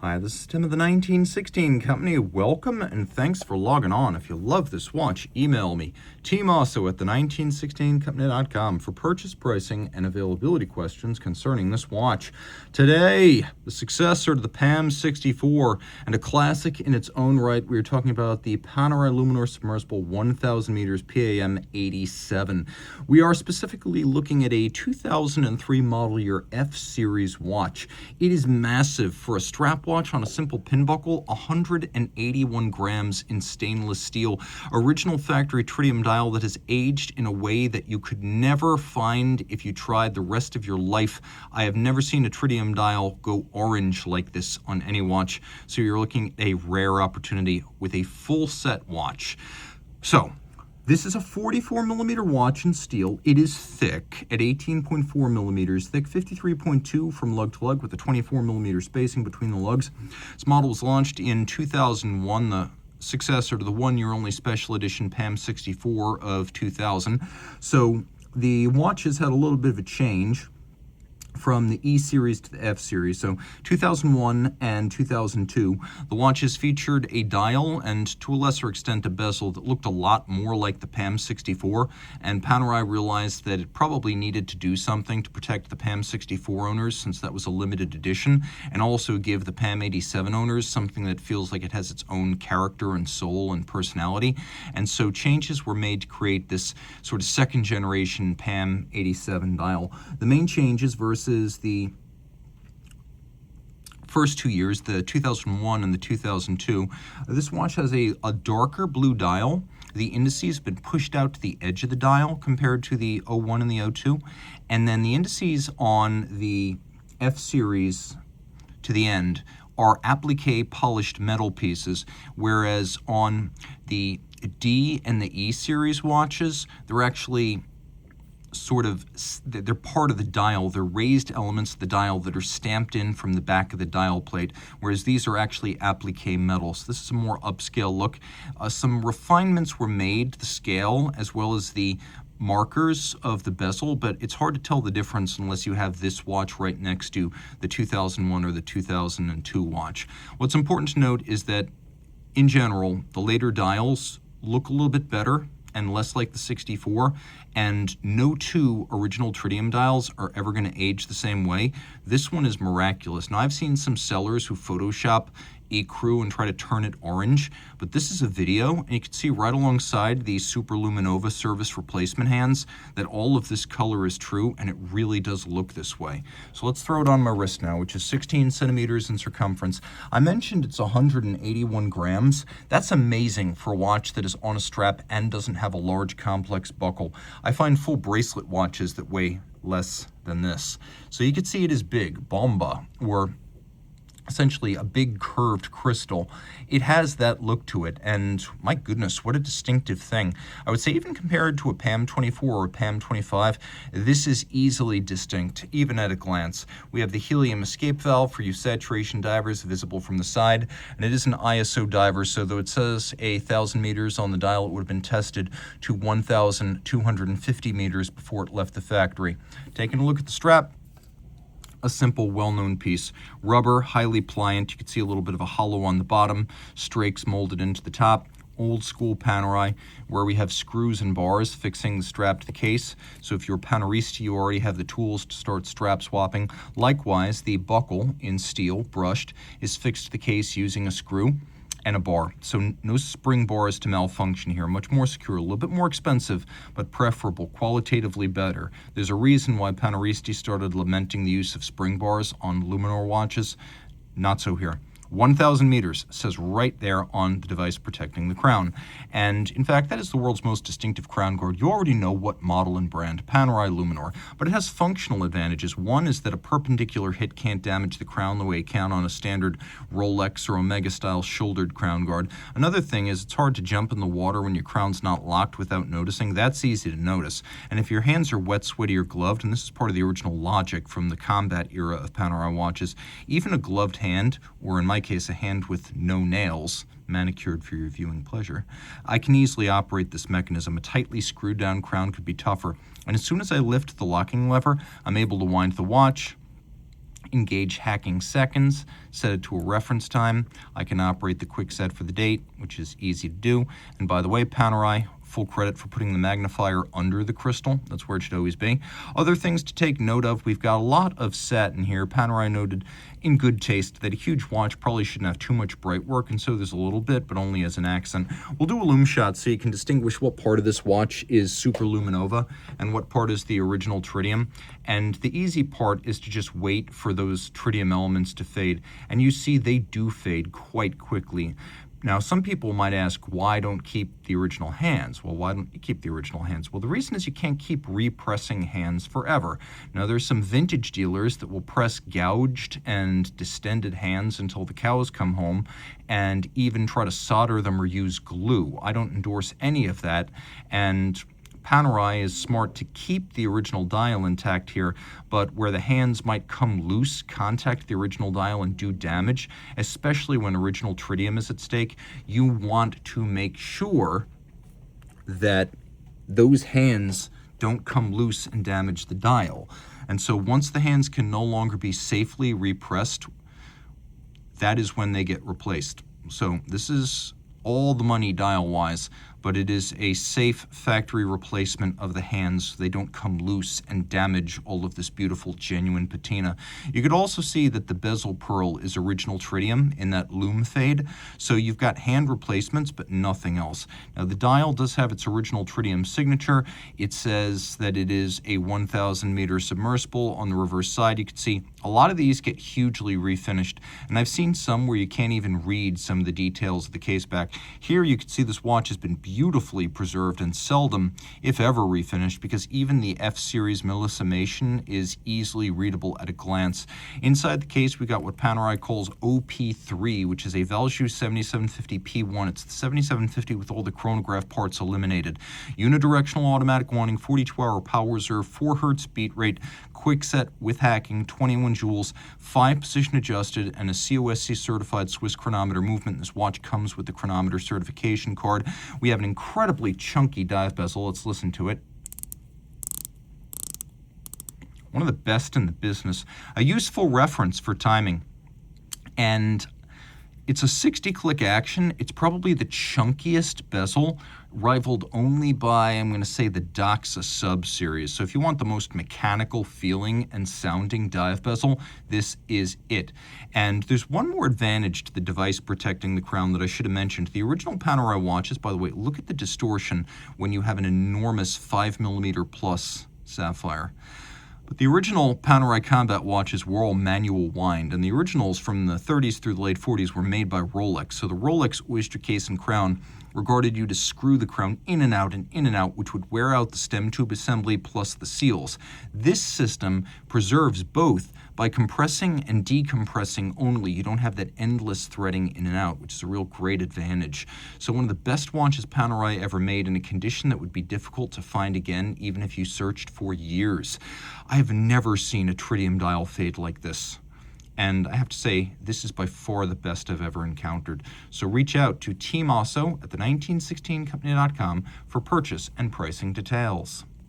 Hi, this is Tim of the 1916 Company. Welcome and thanks for logging on. If you love this watch, email me, Team Mosso at the1916company.com for purchase pricing and availability questions concerning this watch. Today, the successor to the PAM 64 and a classic in its own right. We are talking about the Panerai Luminor Submersible 1000 meters PAM 87. We are specifically looking at a 2003 model year F-Series watch. It is massive for a strap watch on a simple pin buckle, 181 grams in stainless steel. Original factory tritium dial that has aged in a way that you could never find if you tried the rest of your life. I have never seen a tritium dial go orange like this on any watch, so you're looking at a rare opportunity with a full set watch. So, this is a 44 millimeter watch in steel. It is thick at 18.4 millimeters thick, 53.2 from lug to lug with a 24 millimeter spacing between the lugs. This model was launched in 2001, the successor to the one-year only special edition PAM 64 of 2000. So the watch has had a little bit of a change from the E series to the F series. So 2001 and 2002, the watches featured a dial and to a lesser extent a bezel that looked a lot more like the PAM 64, and Panerai realized that it probably needed to do something to protect the PAM 64 owners, since that was a limited edition, and also give the PAM 87 owners something that feels like it has its own character and soul and personality. And so changes were made to create this sort of second generation PAM 87 dial. The main changes versus the first 2 years, the 2001 and the 2002, this watch has a darker blue dial. The indices have been pushed out to the edge of the dial compared to the 01 and the 02. And then the indices on the F series to the end are applique polished metal pieces, whereas on the D and the E series watches, they're actually they're part of the dial. They're raised elements of the dial that are stamped in from the back of the dial plate, whereas these are actually applique metal. So this is a more upscale look. Some refinements were made to the scale as well as the markers of the bezel, but it's hard to tell the difference unless you have this watch right next to the 2001 or the 2002 watch. What's important to note is that, in general, the later dials look a little bit better and less like the 64, and no two original tritium dials are ever going to age the same way. This one is miraculous. Now, I've seen some sellers who Photoshop ecru and try to turn it orange, but this is a video, and you can see right alongside the Super Luminova service replacement hands that all of this color is true, and it really does look this way. So let's throw it on my wrist now, which is 16 centimeters in circumference. I mentioned it's 181 grams. That's amazing for a watch that is on a strap and doesn't have a large complex buckle. I find full bracelet watches that weigh less than this. So you can see it is big, bomba, or essentially a big curved crystal. It has that look to it, and my goodness, what a distinctive thing. I would say even compared to a PAM 24 or a PAM 25, this is easily distinct, even at a glance. We have the helium escape valve for you saturation divers visible from the side, and it is an ISO diver, so though it says 1,000 meters on the dial, it would have been tested to 1,250 meters before it left the factory. Taking a look at the strap, a simple, well-known piece. Rubber, highly pliant. You can see a little bit of a hollow on the bottom, strakes molded into the top. Old school Panerai, where we have screws and bars fixing the strap to the case. So if you're a Paneirista, you already have the tools to start strap swapping. Likewise, the buckle in steel, brushed, is fixed to the case using a screw and a bar. So no spring bars to malfunction here. Much more secure, a little bit more expensive, but preferable, qualitatively better. There's a reason why Paneiristi started lamenting the use of spring bars on Luminor watches. Not so here. 1,000 meters says right there on the device protecting the crown. And in fact, that is the world's most distinctive crown guard. You already know what model and brand, Panerai Luminor, but it has functional advantages. One is that a perpendicular hit can't damage the crown the way it can on a standard Rolex or Omega style shouldered crown guard. Another thing is it's hard to jump in the water when your crown's not locked without noticing. That's easy to notice. And if your hands are wet, sweaty, or gloved, and this is part of the original logic from the combat era of Panerai watches, even a gloved hand, or in my case, a hand with no nails, manicured for your viewing pleasure, I can easily operate this mechanism. A tightly screwed down crown could be tougher. And as soon as I lift the locking lever, I'm able to wind the watch, engage hacking seconds, set it to a reference time. I can operate the quick set for the date, which is easy to do. And by the way, Panerai, full credit for putting the magnifier under the crystal. That's where it should always be. Other things to take note of, we've got a lot of satin here. Panerai noted in good taste that a huge watch probably shouldn't have too much bright work, and so there's a little bit, but only as an accent. We'll do a lume shot so you can distinguish what part of this watch is super luminova and what part is the original tritium. And the easy part is to just wait for those tritium elements to fade. And you see they do fade quite quickly. Now, some people might ask, why don't keep the original hands? Well, why don't you keep the original hands? Well, the reason is you can't keep repressing hands forever. Now, there's some vintage dealers that will press gouged and distended hands until the cows come home and even try to solder them or use glue. I don't endorse any of that, and Panerai is smart to keep the original dial intact here, but where the hands might come loose, contact the original dial and do damage, especially when original tritium is at stake, you want to make sure that those hands don't come loose and damage the dial. And so once the hands can no longer be safely repressed, that is when they get replaced. So this is all the money dial-wise, but it is a safe factory replacement of the hands so they don't come loose and damage all of this beautiful, genuine patina. You could also see that the bezel pearl is original tritium in that lume fade, so you've got hand replacements, but nothing else. Now, the dial does have its original tritium signature. It says that it is a 1,000 meter submersible. On the reverse side, you can see a lot of these get hugely refinished, and I've seen some where you can't even read some of the details of the case back. Here, you can see this watch has been beautifully preserved and seldom, if ever, refinished, because even the F-series millissimation is easily readable at a glance. Inside the case, we got what Panerai calls OP3, which is a Valjoux 7750P1. It's the 7750 with all the chronograph parts eliminated. Unidirectional automatic winding, 42-hour power reserve, 4 Hz beat rate, quick set with hacking, 21 joules, 5 position adjusted, and a COSC certified Swiss chronometer movement. This watch comes with the chronometer certification card. We have an incredibly chunky dive bezel. Let's listen to it. One of the best in the business. A useful reference for timing. And it's a 60-click action. It's probably the chunkiest bezel, rivaled only by, I'm going to say, the Doxa Sub series. So if you want the most mechanical feeling and sounding dive bezel, this is it. And there's one more advantage to the device protecting the crown that I should have mentioned. The original Panerai watches, by the way, look at the distortion when you have an enormous 5mm plus sapphire. But the original Panerai combat watches were all manual wind, and the originals from the 30s through the late 40s were made by Rolex. So the Rolex oyster case and crown regarded you to screw the crown in and out, which would wear out the stem tube assembly plus the seals. This system preserves both by compressing and decompressing only. You don't have that endless threading in and out, which is a real great advantage. So one of the best watches Panerai ever made in a condition that would be difficult to find again, even if you searched for years. I have never seen a tritium dial fade like this. And I have to say, this is by far the best I've ever encountered. So reach out to Team Mosso at the 1916company.com for purchase and pricing details.